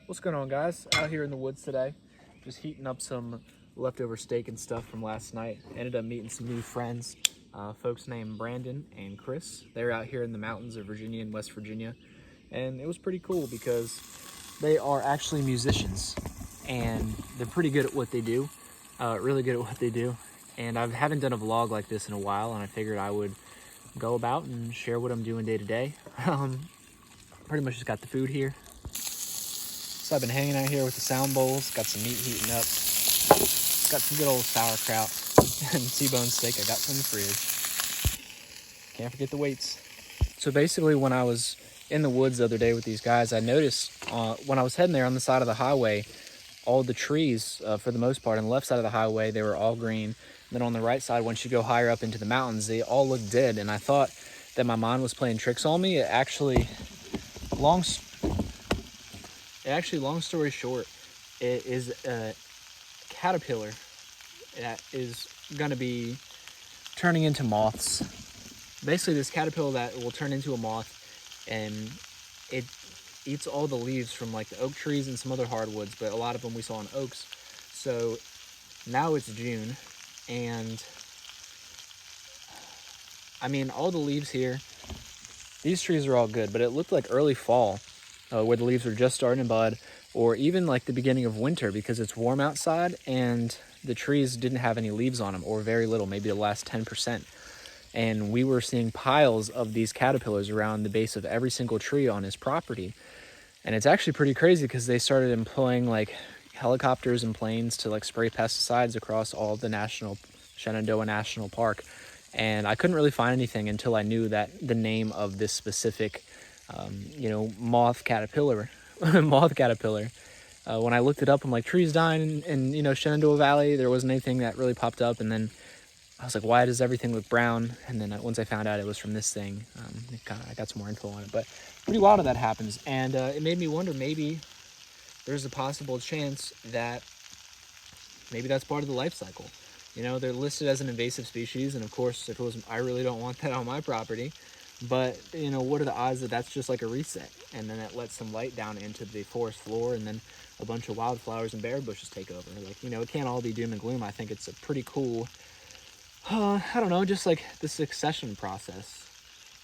What's going on, guys? Out here in the woods today, just heating up some leftover steak and stuff from last night. Ended up meeting some new friends, folks named Brandon and Chris. They're out here in the mountains of Virginia and West Virginia, and it was pretty cool because they are actually musicians, and they're pretty good at what they do, really good at what they do. And I haven't done a vlog like this in a while, and I figured I would go about and share what I'm doing day to day. Pretty much just got the food here. So I've been hanging out here with the sound bowls, got some meat heating up, got some good old sauerkraut and T-bone steak I got from the fridge. Can't forget the weights. So basically when I was in the woods the other day with these guys, I noticed when I was heading there on the side of the highway, all the trees, for the most part, on the left side of the highway, they were all green. And then on the right side, once you go higher up into the mountains, they all looked dead. And I thought that my mind was playing tricks on me. Long story short, it is a caterpillar that is going to be turning into moths. Basically, this caterpillar that will turn into a moth, and it eats all the leaves from like the oak trees and some other hardwoods, but a lot of them we saw in oaks. So now it's June, and I mean, all the leaves here, these trees are all good, but it looked like early fall. Where the leaves were just starting to bud, or even like the beginning of winter because it's warm outside and the trees didn't have any leaves on them, or very little, maybe the last 10%. And we were seeing piles of these caterpillars around the base of every single tree on his property. And it's actually pretty crazy because they started employing like helicopters and planes to like spray pesticides across all the Shenandoah National Park. And I couldn't really find anything until I knew that the name of this specific moth caterpillar. When I looked it up, I'm like, trees dying in Shenandoah Valley. There wasn't anything that really popped up, and then I was like, why does everything look brown? And then once I found out it was from this thing, I got some more info on it. But pretty wild that happens, and it made me wonder, maybe there's a possible chance that maybe that's part of the life cycle. They're listed as an invasive species, and of course, I really don't want that on my property. But, what are the odds that that's just like a reset? And then it lets some light down into the forest floor, and then a bunch of wildflowers and berry bushes take over. It can't all be doom and gloom. I think it's a pretty cool, I don't know, just like the succession process.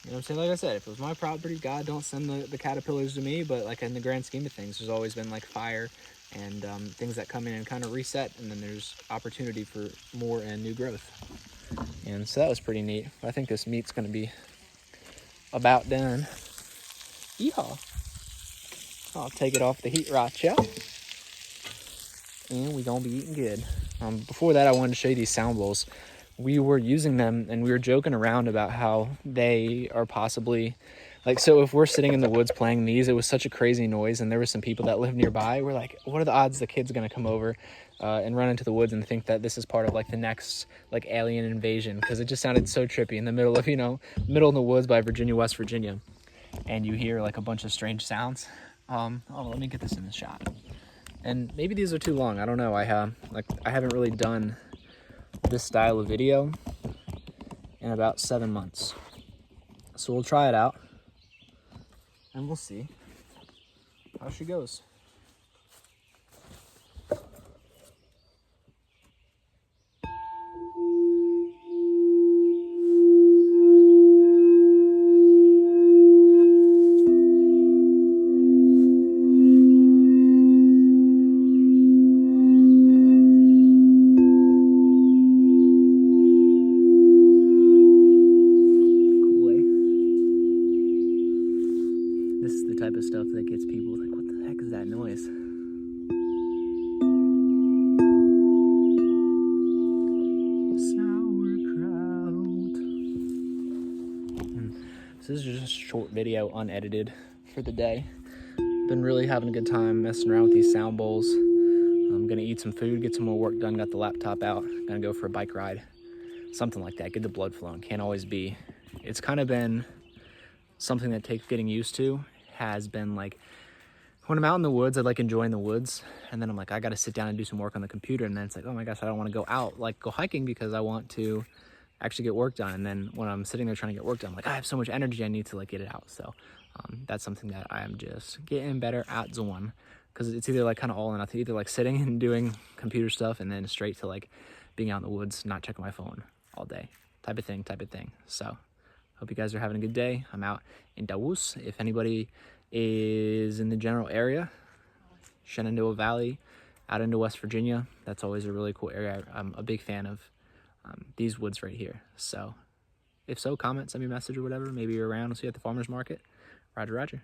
You know what I'm saying? Like I said, if it was my property, God, don't send the caterpillars to me. But like in the grand scheme of things, there's always been like fire and things that come in and kind of reset. And then there's opportunity for more and new growth. And so that was pretty neat. I think this meat's going to be about done. Yeehaw. I'll take it off the heat right, y'all. And we gonna be eating good. Before that, I wanted to show you these sound bowls. We were using them and we were joking around about how they are possibly so if we're sitting in the woods playing these, it was such a crazy noise, and there were some people that live nearby. We're like, what are the odds the kid's gonna come over and run into the woods and think that this is part of like the next like alien invasion? Because it just sounded so trippy in the middle of middle in the woods by Virginia, West Virginia, and you hear like a bunch of strange sounds. Let me get this in the shot. And maybe these are too long, I don't know. I haven't really done this style of video in about 7 months, so we'll try it out and we'll see how she goes. This is the type of stuff that gets people like, what the heck is that noise? Sauerkraut. So this is just a short video, unedited, for the day. Been really having a good time messing around with these sound bowls. I'm gonna eat some food, get some more work done, got the laptop out, gonna go for a bike ride. Something like that, get the blood flowing. Can't always be. It's kind of been something that takes getting used to. Has been like, when I'm out in the woods, I like enjoying the woods, and then I'm like, I gotta sit down and do some work on the computer, and then it's like, oh my gosh, I don't want to go out, like go hiking, because I want to actually get work done. And then when I'm sitting there trying to get work done, I'm like, I have so much energy, I need to like get it out. So that's something that I am just getting better at doing. because it's either like kind of all in, either like sitting and doing computer stuff and then straight to like being out in the woods, not checking my phone all day type of thing. So hope you guys are having a good day. I'm out in Davos. If anybody is in the general area, Shenandoah Valley, out into West Virginia, that's always a really cool area. I'm a big fan of these woods right here. So if so, comment, send me a message or whatever. Maybe you're around. We'll see you at the farmer's market. Roger, roger.